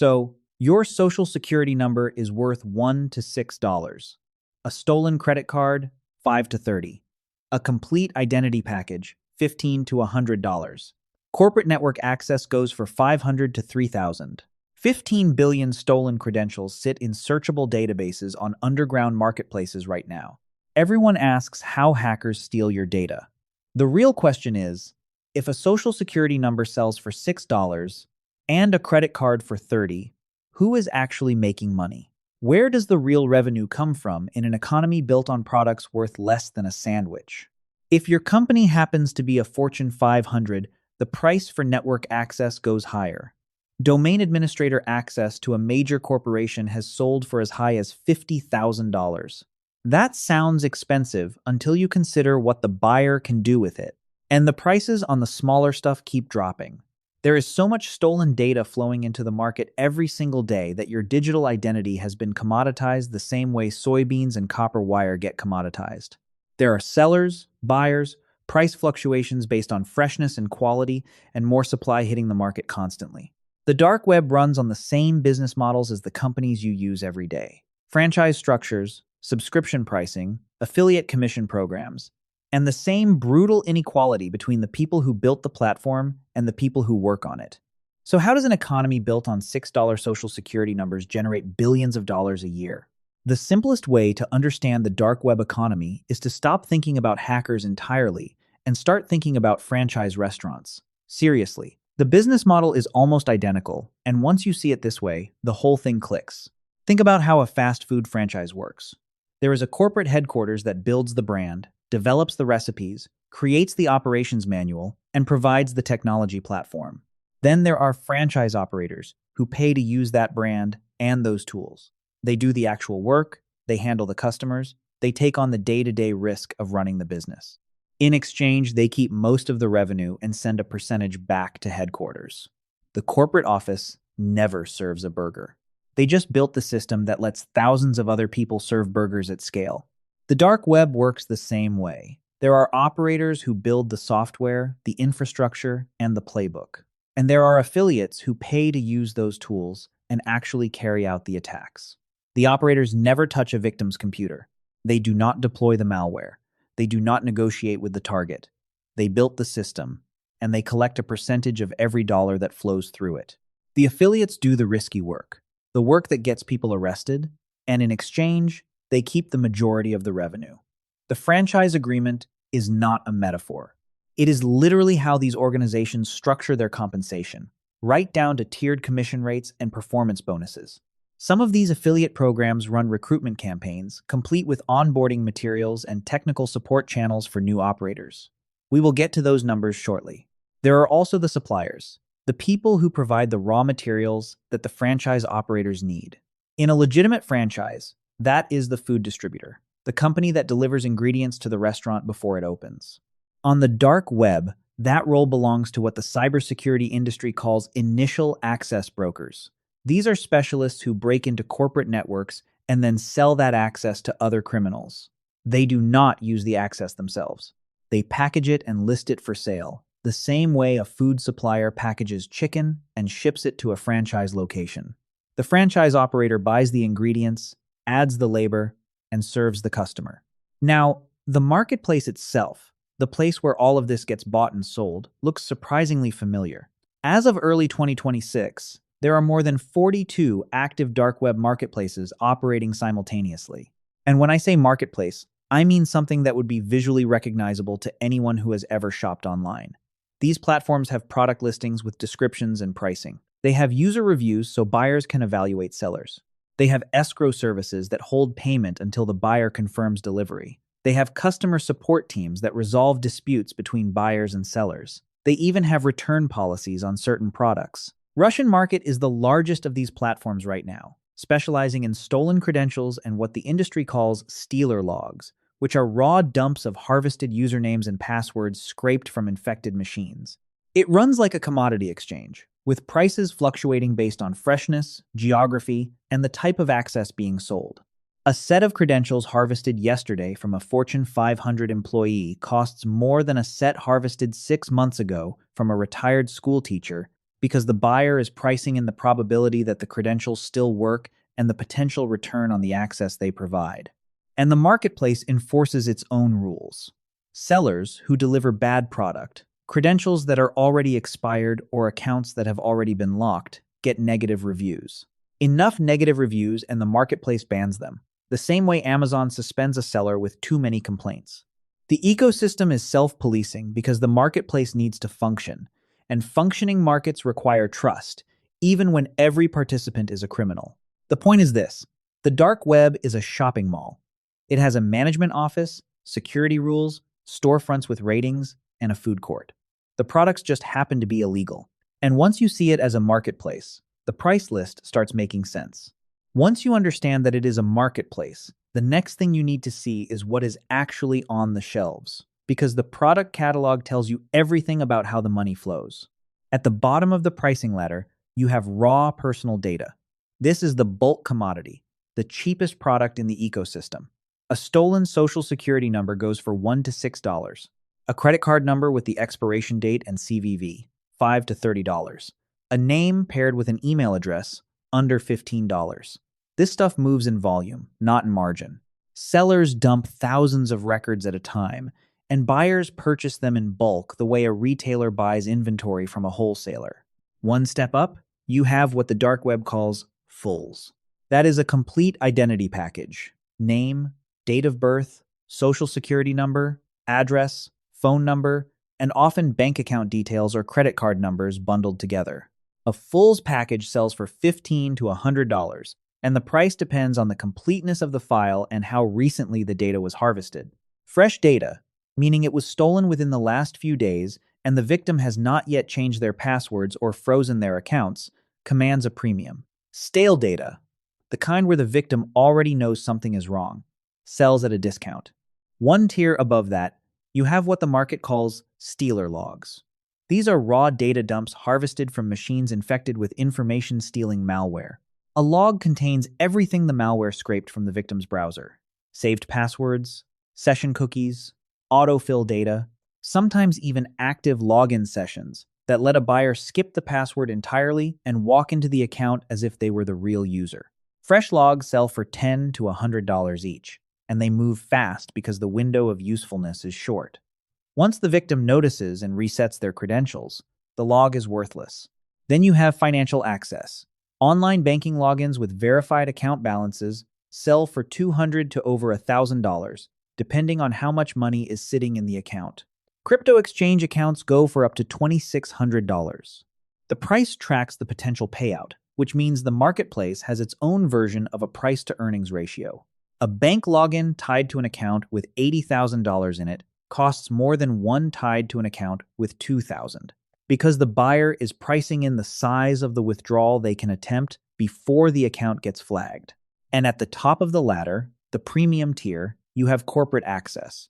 So, your social security number is worth $1 to $6. A stolen credit card, 5 to 30. A complete identity package, 15 to $100. Corporate network access goes for 500 to 3,000. 15 billion stolen credentials sit in searchable databases on underground marketplaces right now. Everyone asks how hackers steal your data. The real question is, if a social security number sells for $6 and a credit card for 30, who is actually making money? Where does the real revenue come from in an economy built on products worth less than a sandwich? If your company happens to be a Fortune 500, the price for network access goes higher. Domain administrator access to a major corporation has sold for as high as $50,000. That sounds expensive until you consider what the buyer can do with it. And the prices on the smaller stuff keep dropping. There is so much stolen data flowing into the market every single day that your digital identity has been commoditized the same way soybeans and copper wire get commoditized. There are sellers, buyers, price fluctuations based on freshness and quality, and more supply hitting the market constantly. The dark web runs on the same business models as the companies you use every day. Franchise structures, subscription pricing, affiliate commission programs, and the same brutal inequality between the people who built the platform and the people who work on it. So how does an economy built on $6 social security numbers generate billions of dollars a year? The simplest way to understand the dark web economy is to stop thinking about hackers entirely and start thinking about franchise restaurants. Seriously, the business model is almost identical, and once you see it this way, the whole thing clicks. Think about how a fast food franchise works. There is a corporate headquarters that builds the brand, develops the recipes, creates the operations manual, and provides the technology platform. Then there are franchise operators who pay to use that brand and those tools. They do the actual work, they handle the customers, they take on the day-to-day risk of running the business. In exchange, they keep most of the revenue and send a percentage back to headquarters. The corporate office never serves a burger. They just built the system that lets thousands of other people serve burgers at scale. The dark web works the same way. There are operators who build the software, the infrastructure, and the playbook. And there are affiliates who pay to use those tools and actually carry out the attacks. The operators never touch a victim's computer. They do not deploy the malware. They do not negotiate with the target. They built the system, and they collect a percentage of every dollar that flows through it. The affiliates do the risky work, the work that gets people arrested, and in exchange, they keep the majority of the revenue. The franchise agreement is not a metaphor. It is literally how these organizations structure their compensation, right down to tiered commission rates and performance bonuses. Some of these affiliate programs run recruitment campaigns, complete with onboarding materials and technical support channels for new operators. We will get to those numbers shortly. There are also the suppliers, the people who provide the raw materials that the franchise operators need. In a legitimate franchise, that is the food distributor, the company that delivers ingredients to the restaurant before it opens. On the dark web, that role belongs to what the cybersecurity industry calls initial access brokers. These are specialists who break into corporate networks and then sell that access to other criminals. They do not use the access themselves. They package it and list it for sale, the same way a food supplier packages chicken and ships it to a franchise location. The franchise operator buys the ingredients, adds the labor, and serves the customer. Now, the marketplace itself, the place where all of this gets bought and sold, looks surprisingly familiar. As of early 2026, there are more than 42 active dark web marketplaces operating simultaneously. And when I say marketplace, I mean something that would be visually recognizable to anyone who has ever shopped online. These platforms have product listings with descriptions and pricing. They have user reviews so buyers can evaluate sellers. They have escrow services that hold payment until the buyer confirms delivery. They have customer support teams that resolve disputes between buyers and sellers. They even have return policies on certain products. Russian market is the largest of these platforms right now, specializing in stolen credentials and what the industry calls stealer logs, which are raw dumps of harvested usernames and passwords scraped from infected machines. It runs like a commodity exchange, with prices fluctuating based on freshness, geography, and the type of access being sold. A set of credentials harvested yesterday from a Fortune 500 employee costs more than a set harvested 6 months ago from a retired school teacher because the buyer is pricing in the probability that the credentials still work and the potential return on the access they provide. And the marketplace enforces its own rules. Sellers who deliver bad product, credentials that are already expired, or accounts that have already been locked, get negative reviews. Enough negative reviews and the marketplace bans them, the same way Amazon suspends a seller with too many complaints. The ecosystem is self-policing because the marketplace needs to function, and functioning markets require trust, even when every participant is a criminal. The point is this: the dark web is a shopping mall. It has a management office, security rules, storefronts with ratings, and a food court. The products just happen to be illegal. And once you see it as a marketplace, the price list starts making sense. Once you understand that it is a marketplace, the next thing you need to see is what is actually on the shelves, because the product catalog tells you everything about how the money flows. At the bottom of the pricing ladder, you have raw personal data. This is the bulk commodity, the cheapest product in the ecosystem. A stolen social security number goes for $1 to $6. A credit card number with the expiration date and CVV, $5 to $30. A name paired with an email address, under $15. This stuff moves in volume, not in margin. Sellers dump thousands of records at a time, and buyers purchase them in bulk the way a retailer buys inventory from a wholesaler. One step up, you have what the dark web calls fulls. That is a complete identity package: name, date of birth, social security number, address, phone number, and often bank account details or credit card numbers bundled together. A fulls package sells for $15 to $100, and the price depends on the completeness of the file and how recently the data was harvested. Fresh data, meaning it was stolen within the last few days and the victim has not yet changed their passwords or frozen their accounts, commands a premium. Stale data, the kind where the victim already knows something is wrong, sells at a discount. One tier above that, you have what the market calls stealer logs. These are raw data dumps harvested from machines infected with information-stealing malware. A log contains everything the malware scraped from the victim's browser: saved passwords, session cookies, autofill data, sometimes even active login sessions that let a buyer skip the password entirely and walk into the account as if they were the real user. Fresh logs sell for $10 to $100 each, and they move fast because the window of usefulness is short. Once the victim notices and resets their credentials, the log is worthless. Then you have financial access. Online banking logins with verified account balances sell for $200 to over $1,000, depending on how much money is sitting in the account. Crypto exchange accounts go for up to $2,600. The price tracks the potential payout, which means the marketplace has its own version of a price-to-earnings ratio. A bank login tied to an account with $80,000 in it costs more than one tied to an account with $2,000, because the buyer is pricing in the size of the withdrawal they can attempt before the account gets flagged. And at the top of the ladder, the premium tier, you have corporate access.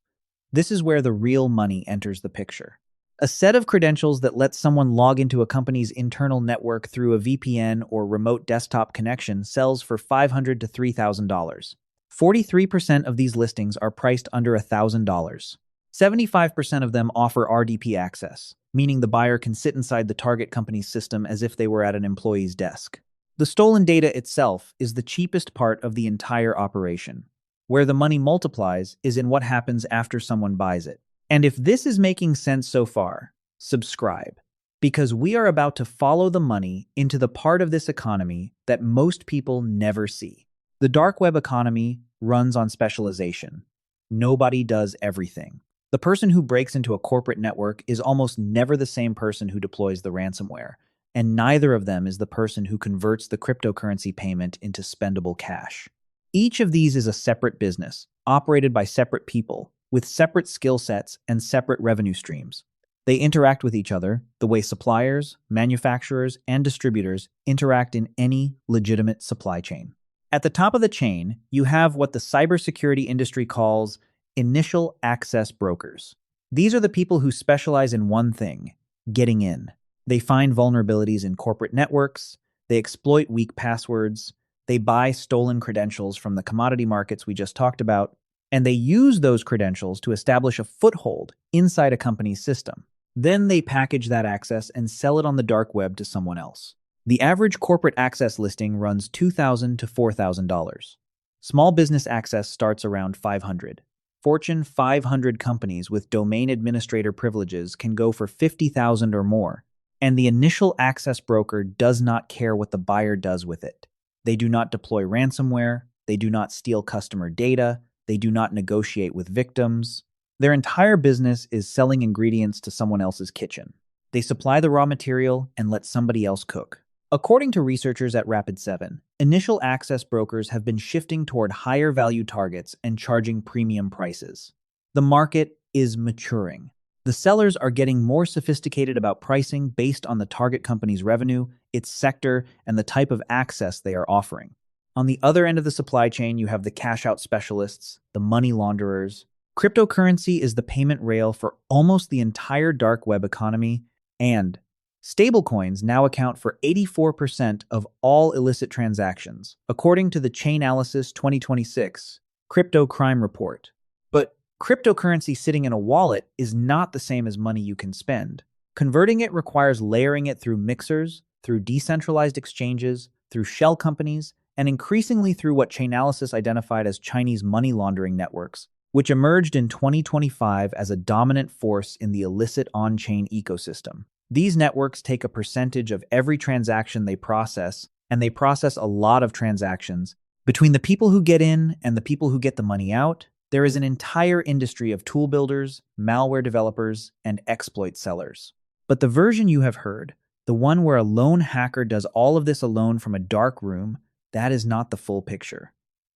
This is where the real money enters the picture. A set of credentials that lets someone log into a company's internal network through a VPN or remote desktop connection sells for $500 to $3,000. 43% of these listings are priced under $1,000. 75% of them offer RDP access, meaning the buyer can sit inside the target company's system as if they were at an employee's desk. The stolen data itself is the cheapest part of the entire operation. Where the money multiplies is in what happens after someone buys it. And if this is making sense so far, subscribe, because we are about to follow the money into the part of this economy that most people never see. The dark web economy runs on specialization. Nobody does everything. The person who breaks into a corporate network is almost never the same person who deploys the ransomware, and neither of them is the person who converts the cryptocurrency payment into spendable cash. Each of these is a separate business, operated by separate people, with separate skill sets and separate revenue streams. They interact with each other the way suppliers, manufacturers, and distributors interact in any legitimate supply chain. At the top of the chain, you have what the cybersecurity industry calls initial access brokers. These are the people who specialize in one thing: getting in. They find vulnerabilities in corporate networks, they exploit weak passwords, they buy stolen credentials from the commodity markets we just talked about, and they use those credentials to establish a foothold inside a company's system. Then they package that access and sell it on the dark web to someone else. The average corporate access listing runs $2,000 to $4,000. Small business access starts around 500. Fortune 500 companies with domain administrator privileges can go for 50,000 or more, and the initial access broker does not care what the buyer does with it. They do not deploy ransomware, they do not steal customer data, they do not negotiate with victims. Their entire business is selling ingredients to someone else's kitchen. They supply the raw material and let somebody else cook. According to researchers at Rapid7, initial access brokers have been shifting toward higher value targets and charging premium prices. The market is maturing. The sellers are getting more sophisticated about pricing based on the target company's revenue, its sector, and the type of access they are offering. On the other end of the supply chain, you have the cash-out specialists, the money launderers. Cryptocurrency is the payment rail for almost the entire dark web economy, and stablecoins now account for 84% of all illicit transactions, according to the Chainalysis 2026 Crypto Crime Report. But cryptocurrency sitting in a wallet is not the same as money you can spend. Converting it requires layering it through mixers, through decentralized exchanges, through shell companies, and increasingly through what Chainalysis identified as Chinese money laundering networks, which emerged in 2025 as a dominant force in the illicit on-chain ecosystem. These networks take a percentage of every transaction they process, and they process a lot of transactions. Between the people who get in and the people who get the money out, there is an entire industry of tool builders, malware developers, and exploit sellers. But the version you have heard, the one where a lone hacker does all of this alone from a dark room, that is not the full picture.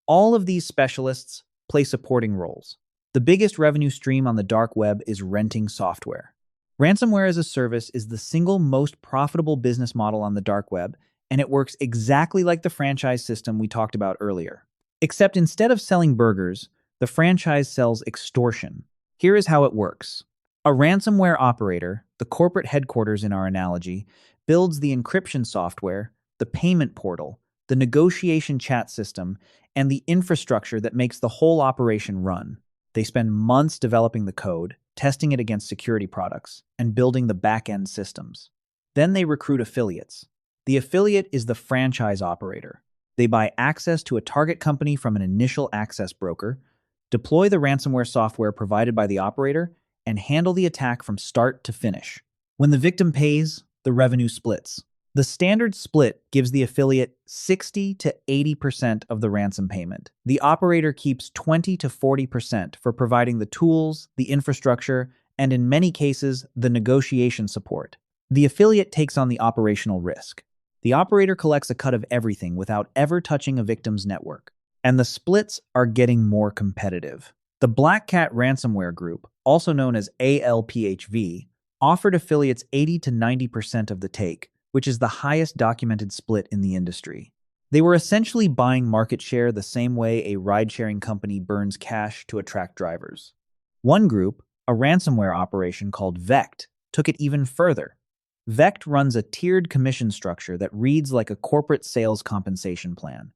All of these specialists play supporting roles. The biggest revenue stream on the dark web is renting software. Ransomware as a service is the single most profitable business model on the dark web, and it works exactly like the franchise system we talked about earlier. Except instead of selling burgers, the franchise sells extortion. Here is how it works. A ransomware operator, the corporate headquarters in our analogy, builds the encryption software, the payment portal, the negotiation chat system, and the infrastructure that makes the whole operation run. They spend months developing the code, testing it against security products, and building the back-end systems. Then they recruit affiliates. The affiliate is the franchise operator. They buy access to a target company from an initial access broker, deploy the ransomware software provided by the operator, and handle the attack from start to finish. When the victim pays, the revenue splits. The standard split gives the affiliate 60 to 80% of the ransom payment. The operator keeps 20 to 40% for providing the tools, the infrastructure, and in many cases, the negotiation support. The affiliate takes on the operational risk. The operator collects a cut of everything without ever touching a victim's network. And the splits are getting more competitive. The Black Cat Ransomware Group, also known as ALPHV, offered affiliates 80 to 90% of the take, which is the highest documented split in the industry. They were essentially buying market share the same way a ride-sharing company burns cash to attract drivers. One group, a ransomware operation called Vect, took it even further. Vect runs a tiered commission structure that reads like a corporate sales compensation plan.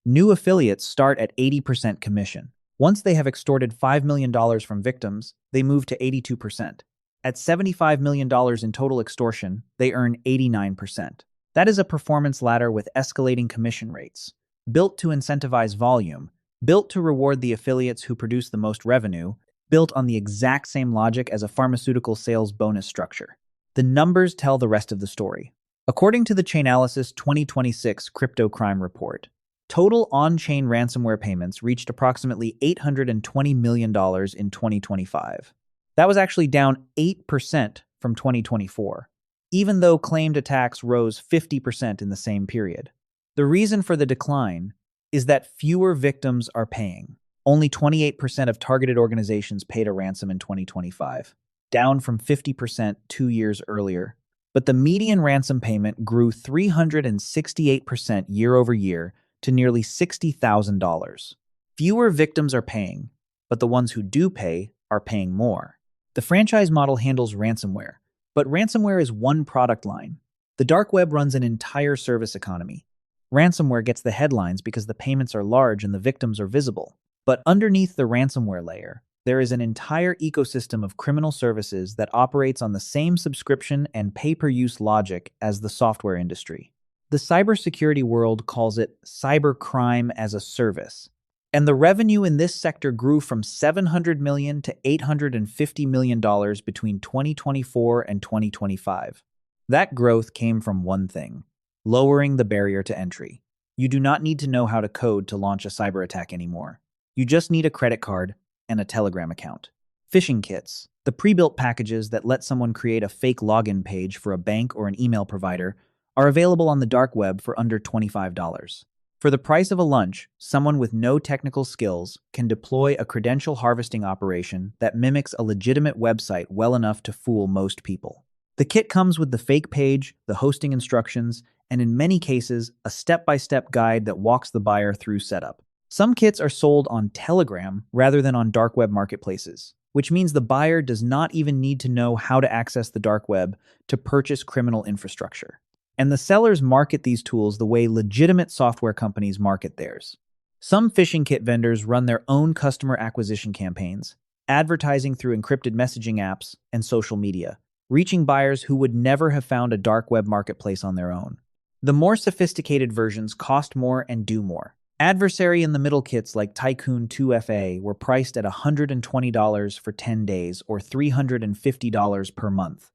New affiliates start at 80% commission. Once they have extorted $5 million from victims, they move to 82%. At $75 million in total extortion, they earn 89%. That is a performance ladder with escalating commission rates, built to incentivize volume, built to reward the affiliates who produce the most revenue, built on the exact same logic as a pharmaceutical sales bonus structure. The numbers tell the rest of the story. According to the Chainalysis 2026 Crypto Crime Report, total on-chain ransomware payments reached approximately $820 million in 2025. That was actually down 8% from 2024, even though claimed attacks rose 50% in the same period. The reason for the decline is that fewer victims are paying. Only 28% of targeted organizations paid a ransom in 2025, down from 50% 2 years earlier. But the median ransom payment grew 368% year over year to nearly $60,000. Fewer victims are paying, but the ones who do pay are paying more. The franchise model handles ransomware, but ransomware is one product line. The dark web runs an entire service economy. Ransomware gets the headlines because the payments are large and the victims are visible. But underneath the ransomware layer, there is an entire ecosystem of criminal services that operates on the same subscription and pay-per-use logic as the software industry. The cybersecurity world calls it cybercrime as a service, and the revenue in this sector grew from $700 million to $850 million between 2024 and 2025. That growth came from one thing: lowering the barrier to entry. You do not need to know how to code to launch a cyber attack anymore. You just need a credit card and a Telegram account. Phishing kits, the pre-built packages that let someone create a fake login page for a bank or an email provider, are available on the dark web for under $25. For the price of a lunch, someone with no technical skills can deploy a credential harvesting operation that mimics a legitimate website well enough to fool most people. The kit comes with the fake page, the hosting instructions, and in many cases, a step-by-step guide that walks the buyer through setup. Some kits are sold on Telegram rather than on dark web marketplaces, which means the buyer does not even need to know how to access the dark web to purchase criminal infrastructure. And the sellers market these tools the way legitimate software companies market theirs. Some phishing kit vendors run their own customer acquisition campaigns, advertising through encrypted messaging apps and social media, reaching buyers who would never have found a dark web marketplace on their own. The more sophisticated versions cost more and do more. Adversary in the middle kits like Tycoon 2FA were priced at $120 for 10 days or $350 per month.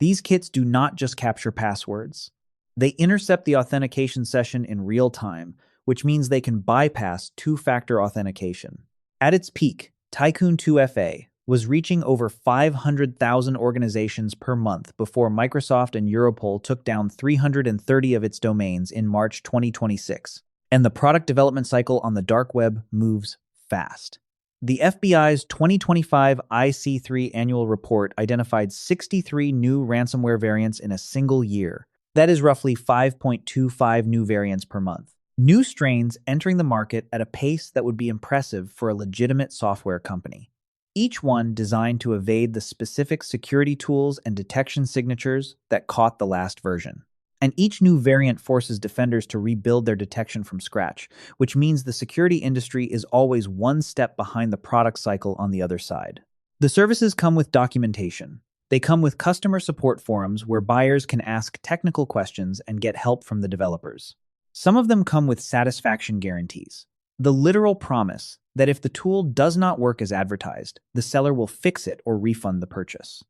These kits do not just capture passwords. They intercept the authentication session in real time, which means they can bypass two-factor authentication. At its peak, Tycoon 2FA was reaching over 500,000 organizations per month before Microsoft and Europol took down 330 of its domains in March 2026. And the product development cycle on the dark web moves fast. The FBI's 2025 IC3 annual report identified 63 new ransomware variants in a single year. That is roughly 5.25 new variants per month. New strains entering the market at a pace that would be impressive for a legitimate software company. Each one designed to evade the specific security tools and detection signatures that caught the last version. And each new variant forces defenders to rebuild their detection from scratch, which means the security industry is always one step behind the product cycle on the other side. The services come with documentation. They come with customer support forums where buyers can ask technical questions and get help from the developers. Some of them come with satisfaction guarantees, the literal promise that if the tool does not work as advertised, the seller will fix it or refund the purchase.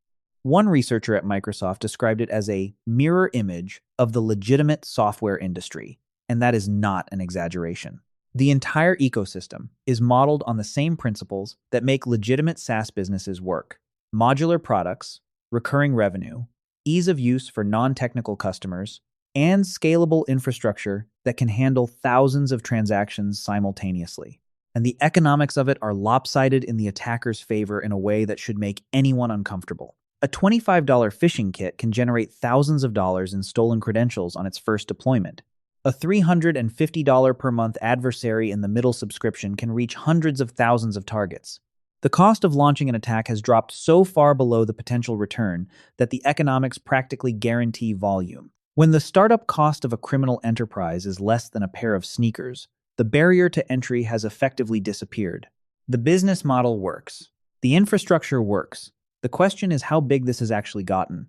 One researcher at Microsoft described it as a mirror image of the legitimate software industry, and that is not an exaggeration. The entire ecosystem is modeled on the same principles that make legitimate SaaS businesses work: modular products, recurring revenue, ease of use for non-technical customers, and scalable infrastructure that can handle thousands of transactions simultaneously. And the economics of it are lopsided in the attacker's favor in a way that should make anyone uncomfortable. A $25 phishing kit can generate thousands of dollars in stolen credentials on its first deployment. A $350 per month adversary in the middle subscription can reach hundreds of thousands of targets. The cost of launching an attack has dropped so far below the potential return that the economics practically guarantee volume. When the startup cost of a criminal enterprise is less than a pair of sneakers, the barrier to entry has effectively disappeared. The business model works. The infrastructure works. The question is how big this has actually gotten.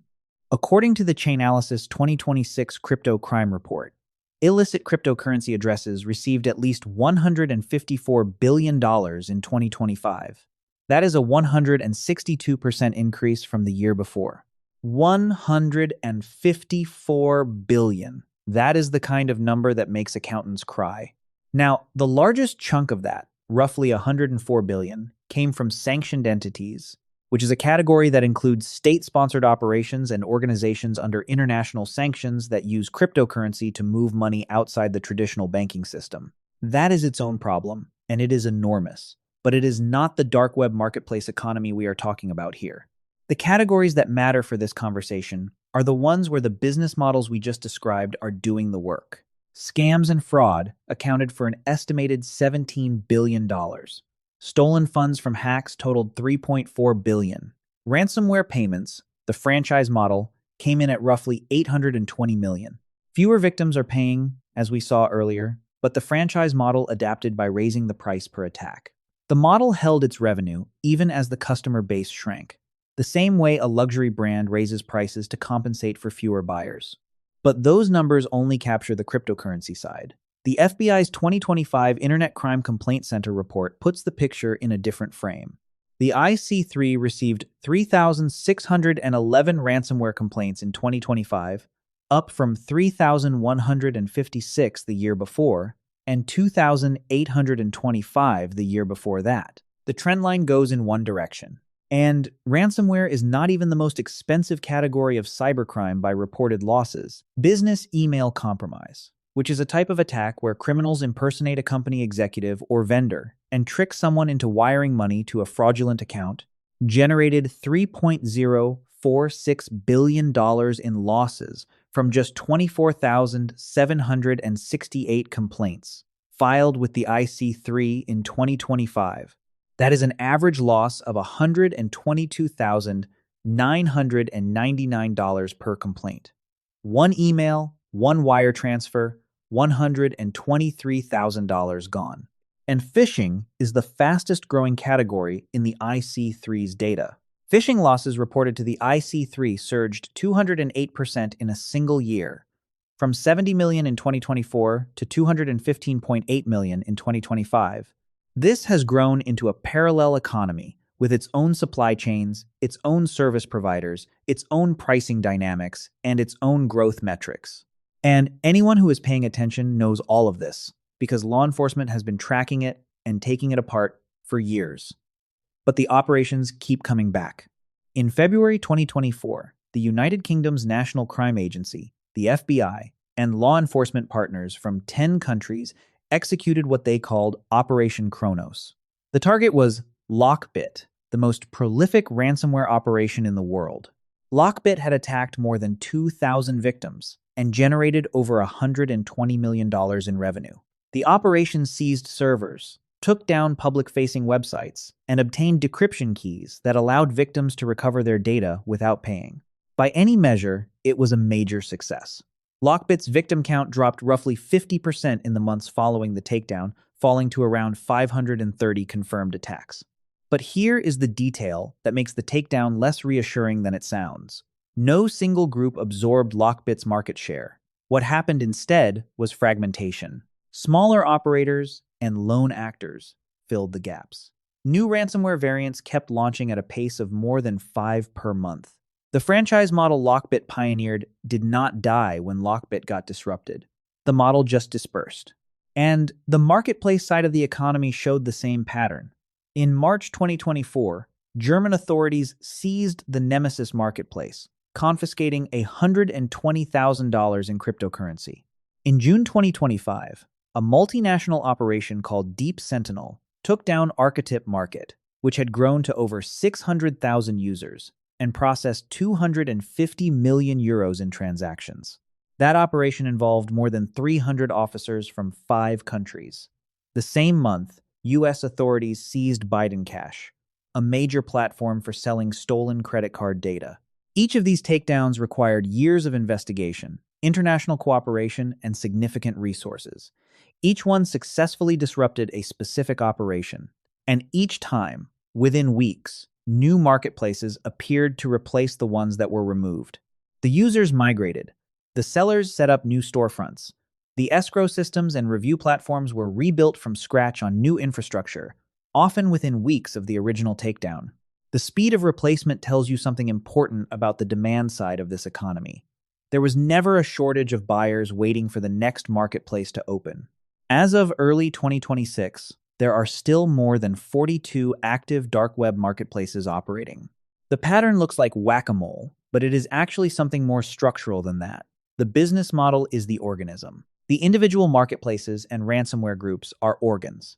According to the Chainalysis 2026 Crypto Crime Report, illicit cryptocurrency addresses received at least $154 billion in 2025. That is a 162% increase from the year before. $154 billion. That is the kind of number that makes accountants cry. Now, the largest chunk of that, roughly $104 billion, came from sanctioned entities, which is a category that includes state-sponsored operations and organizations under international sanctions that use cryptocurrency to move money outside the traditional banking system. That is its own problem, and it is enormous. But it is not the dark web marketplace economy we are talking about here. The categories that matter for this conversation are the ones where the business models we just described are doing the work. Scams and fraud accounted for an estimated $17 billion. Stolen funds from hacks totaled $3.4 billion. Ransomware payments, the franchise model, came in at roughly $820 million. Fewer victims are paying, as we saw earlier, but the franchise model adapted by raising the price per attack. The model held its revenue even as the customer base shrank, the same way a luxury brand raises prices to compensate for fewer buyers. But those numbers only capture the cryptocurrency side. The FBI's 2025 Internet Crime Complaint Center report puts the picture in a different frame. The IC3 received 3,611 ransomware complaints in 2025, up from 3,156 the year before, and 2,825 the year before that. The trend line goes in one direction. And ransomware is not even the most expensive category of cybercrime by reported losses. Business email compromise, which is a type of attack where criminals impersonate a company executive or vendor and trick someone into wiring money to a fraudulent account, generated $3.046 billion in losses from just 24,768 complaints filed with the IC3 in 2025. That is an average loss of $122,999 per complaint. One email, one wire transfer, $123,000 gone. And phishing is the fastest growing category in the IC3's data. Phishing losses reported to the IC3 surged 208% in a single year, from 70 million in 2024 to 215.8 million in 2025. This has grown into a parallel economy with its own supply chains, its own service providers, its own pricing dynamics, and its own growth metrics. And anyone who is paying attention knows all of this because law enforcement has been tracking it and taking it apart for years. But the operations keep coming back. In February 2024, the United Kingdom's National Crime Agency, the FBI, and law enforcement partners from 10 countries executed what they called Operation Kronos. The target was Lockbit, the most prolific ransomware operation in the world. Lockbit had attacked more than 2,000 victims and generated over $120 million in revenue. The operation seized servers, took down public-facing websites, and obtained decryption keys that allowed victims to recover their data without paying. By any measure, it was a major success. Lockbit's victim count dropped roughly 50% in the months following the takedown, falling to around 530 confirmed attacks. But here is the detail that makes the takedown less reassuring than it sounds. No single group absorbed Lockbit's market share. What happened instead was fragmentation. Smaller operators and lone actors filled the gaps. New ransomware variants kept launching at a pace of more than 5 per month. The franchise model Lockbit pioneered did not die when Lockbit got disrupted. The model just dispersed. And the marketplace side of the economy showed the same pattern. In March 2024, German authorities seized the Nemesis marketplace, confiscating $120,000 in cryptocurrency. In June 2025, a multinational operation called Deep Sentinel took down Archetype Market, which had grown to over 600,000 users, and processed 250 million euros in transactions. That operation involved more than 300 officers from 5 countries. The same month, U.S. authorities seized Biden Cash, a major platform for selling stolen credit card data. Each of these takedowns required years of investigation, international cooperation, and significant resources. Each one successfully disrupted a specific operation, and each time, within weeks, new marketplaces appeared to replace the ones that were removed. The users migrated. The sellers set up new storefronts. The escrow systems and review platforms were rebuilt from scratch on new infrastructure, often within weeks of the original takedown. The speed of replacement tells you something important about the demand side of this economy. There was never a shortage of buyers waiting for the next marketplace to open. As of early 2026, there are still more than 42 active dark web marketplaces operating. The pattern looks like whack-a-mole, but it is actually something more structural than that. The business model is the organism. The individual marketplaces and ransomware groups are organs.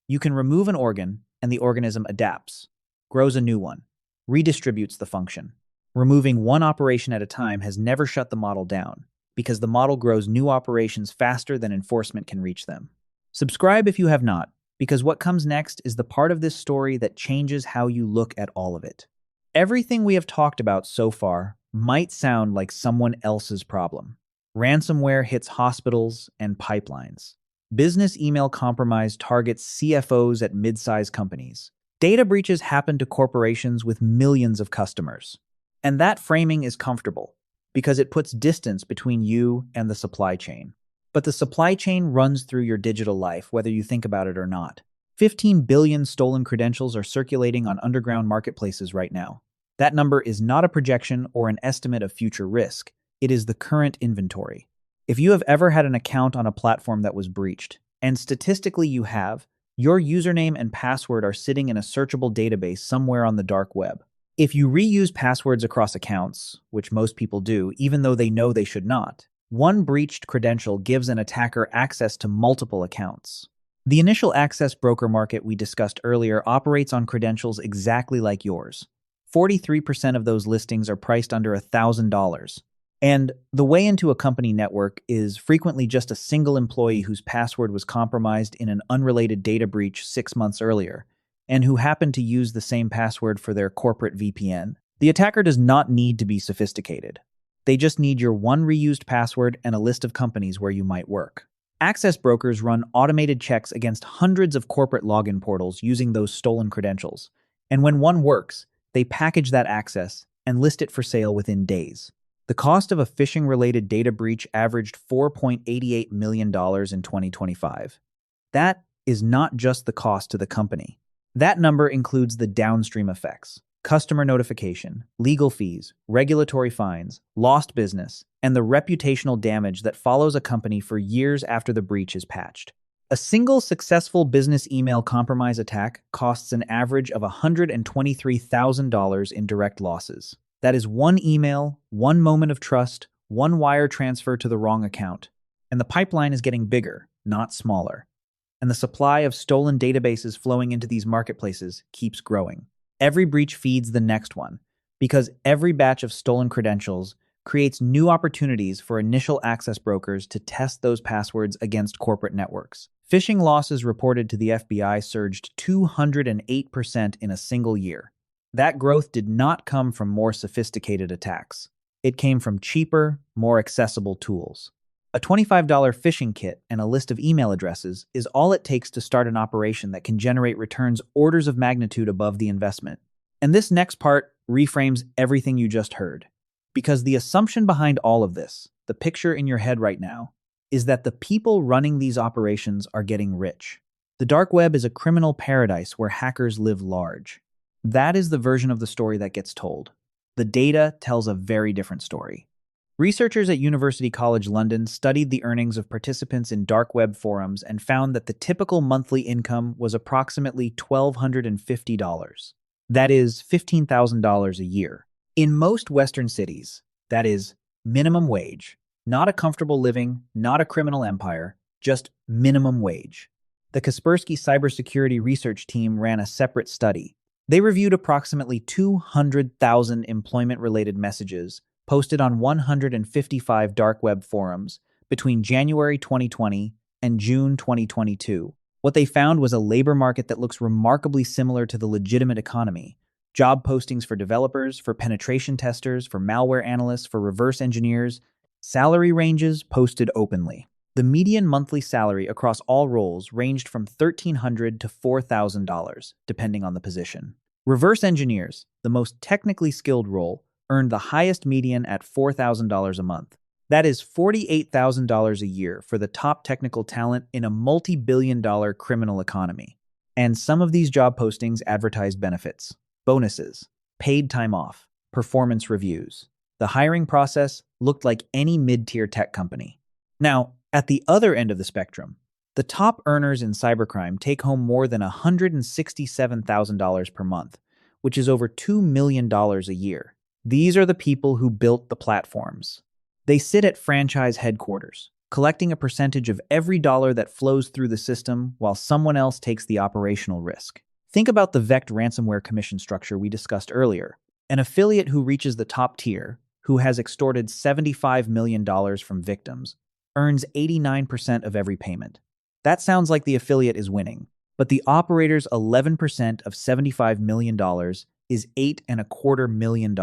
You can remove an organ, and the organism adapts, grows a new one, redistributes the function. Removing one operation at a time has never shut the model down, because the model grows new operations faster than enforcement can reach them. Subscribe if you have not, because what comes next is the part of this story that changes how you look at all of it. Everything we have talked about so far might sound like someone else's problem. Ransomware hits hospitals and pipelines. Business email compromise targets CFOs at mid-sized companies. Data breaches happen to corporations with millions of customers. And that framing is comfortable because it puts distance between you and the supply chain. But the supply chain runs through your digital life, whether you think about it or not. 15 billion stolen credentials are circulating on underground marketplaces right now. That number is not a projection or an estimate of future risk. It is the current inventory. If you have ever had an account on a platform that was breached, and statistically you have, your username and password are sitting in a searchable database somewhere on the dark web. If you reuse passwords across accounts, which most people do, even though they know they should not, one breached credential gives an attacker access to multiple accounts. The initial access broker market we discussed earlier operates on credentials exactly like yours. 43% of those listings are priced under $1,000. And the way into a company network is frequently just a single employee whose password was compromised in an unrelated data breach 6 months earlier, and who happened to use the same password for their corporate VPN. The attacker does not need to be sophisticated. They just need your one reused password and a list of companies where you might work. Access brokers run automated checks against hundreds of corporate login portals using those stolen credentials. And when one works, they package that access and list it for sale within days. The cost of a phishing-related data breach averaged $4.88 million in 2025. That is not just the cost to the company. That number includes the downstream effects: customer notification, legal fees, regulatory fines, lost business, and the reputational damage that follows a company for years after the breach is patched. A single successful business email compromise attack costs an average of $123,000 in direct losses. That is one email, one moment of trust, one wire transfer to the wrong account. And the pipeline is getting bigger, not smaller. And the supply of stolen databases flowing into these marketplaces keeps growing. Every breach feeds the next one, because every batch of stolen credentials creates new opportunities for initial access brokers to test those passwords against corporate networks. Phishing losses reported to the FBI surged 208% in a single year. That growth did not come from more sophisticated attacks. It came from cheaper, more accessible tools. A $25 phishing kit and a list of email addresses is all it takes to start an operation that can generate returns orders of magnitude above the investment. And this next part reframes everything you just heard. Because the assumption behind all of this, the picture in your head right now, is that the people running these operations are getting rich. The dark web is a criminal paradise where hackers live large. That is the version of the story that gets told. The data tells a very different story. Researchers at University College London studied the earnings of participants in dark web forums and found that the typical monthly income was approximately $1,250. That is $15,000 a year. In most Western cities, that is minimum wage, not a comfortable living, not a criminal empire, just minimum wage. The Kaspersky cybersecurity research team ran a separate study. They reviewed approximately 200,000 employment-related messages posted on 155 dark web forums between January 2020 and June 2022. What they found was a labor market that looks remarkably similar to the legitimate economy. Job postings for developers, for penetration testers, for malware analysts, for reverse engineers, salary ranges posted openly. The median monthly salary across all roles ranged from $1,300 to $4,000, depending on the position. Reverse engineers, the most technically skilled role, earned the highest median at $4,000 a month. That is $48,000 a year for the top technical talent in a multi-billion-dollar criminal economy. And some of these job postings advertised benefits, bonuses, paid time off, performance reviews. The hiring process looked like any mid-tier tech company. Now, at the other end of the spectrum, the top earners in cybercrime take home more than $167,000 per month, which is over $2 million a year. These are the people who built the platforms. They sit at franchise headquarters, collecting a percentage of every dollar that flows through the system while someone else takes the operational risk. Think about the Vect ransomware commission structure we discussed earlier. An affiliate who reaches the top tier, who has extorted $75 million from victims, earns 89% of every payment. That sounds like the affiliate is winning, but the operator's 11% of $75 million is $8.25 million,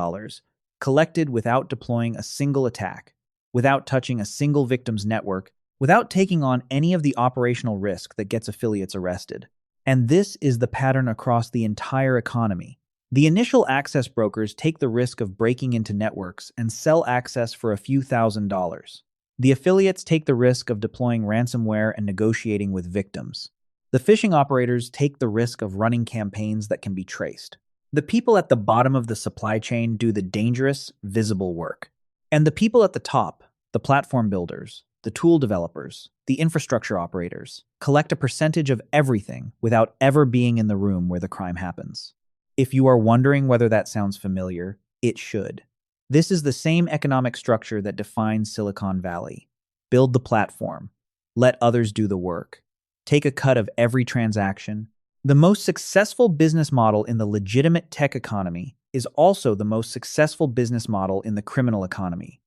collected without deploying a single attack, without touching a single victim's network, without taking on any of the operational risk that gets affiliates arrested. And this is the pattern across the entire economy. The initial access brokers take the risk of breaking into networks and sell access for a few $1,000s. The affiliates take the risk of deploying ransomware and negotiating with victims. The phishing operators take the risk of running campaigns that can be traced. The people at the bottom of the supply chain do the dangerous, visible work. And the people at the top, the platform builders, the tool developers, the infrastructure operators, collect a percentage of everything without ever being in the room where the crime happens. If you are wondering whether that sounds familiar, it should. This is the same economic structure that defines Silicon Valley. Build the platform. Let others do the work. Take a cut of every transaction. The most successful business model in the legitimate tech economy is also the most successful business model in the criminal economy.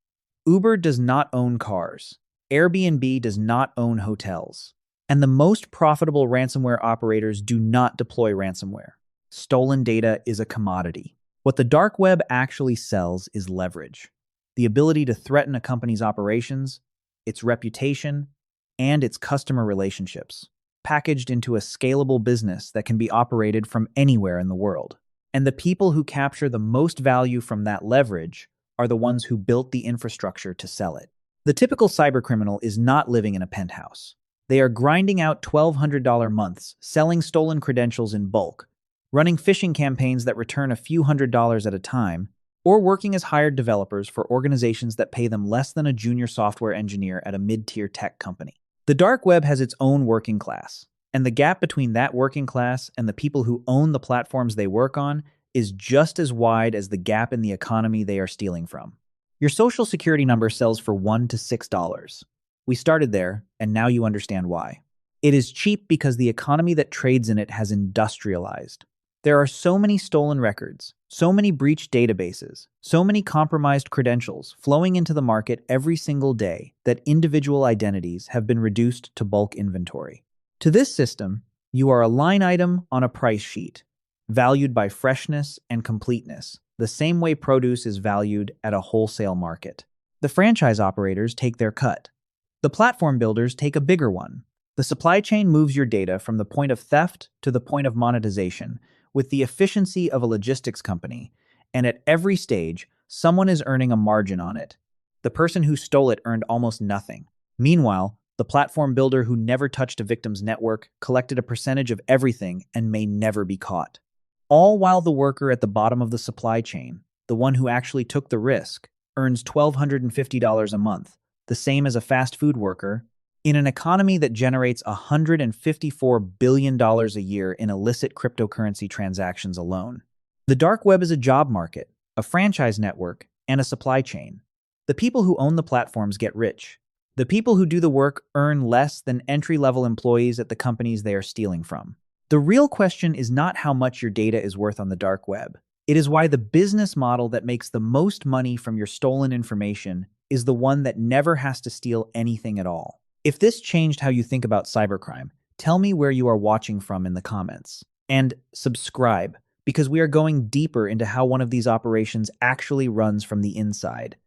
Uber does not own cars. Airbnb does not own hotels. And the most profitable ransomware operators do not deploy ransomware. Stolen data is a commodity. What the dark web actually sells is leverage. The ability to threaten a company's operations, its reputation, and its customer relationships, packaged into a scalable business that can be operated from anywhere in the world. And the people who capture the most value from that leverage are the ones who built the infrastructure to sell it. The typical cybercriminal is not living in a penthouse. They are grinding out $1,200 months, selling stolen credentials in bulk, running phishing campaigns that return a few $100s at a time, or working as hired developers for organizations that pay them less than a junior software engineer at a mid-tier tech company. The dark web has its own working class, and the gap between that working class and the people who own the platforms they work on is just as wide as the gap in the economy they are stealing from. Your social security number sells for $1 to $6. We started there, and now you understand why. It is cheap because the economy that trades in it has industrialized. There are so many stolen records, so many breached databases, so many compromised credentials flowing into the market every single day that individual identities have been reduced to bulk inventory. To this system, you are a line item on a price sheet, valued by freshness and completeness, the same way produce is valued at a wholesale market. The franchise operators take their cut. The platform builders take a bigger one. The supply chain moves your data from the point of theft to the point of monetization with the efficiency of a logistics company, and at every stage, someone is earning a margin on it. The person who stole it earned almost nothing. Meanwhile, the platform builder who never touched a victim's network collected a percentage of everything and may never be caught. All while the worker at the bottom of the supply chain, the one who actually took the risk, earns $1,250 a month, the same as a fast food worker, in an economy that generates $154 billion a year in illicit cryptocurrency transactions alone. The dark web is a job market, a franchise network, and a supply chain. The people who own the platforms get rich. The people who do the work earn less than entry-level employees at the companies they are stealing from. The real question is not how much your data is worth on the dark web. It is why the business model that makes the most money from your stolen information is the one that never has to steal anything at all. If this changed how you think about cybercrime, tell me where you are watching from in the comments. And subscribe, because we are going deeper into how one of these operations actually runs from the inside.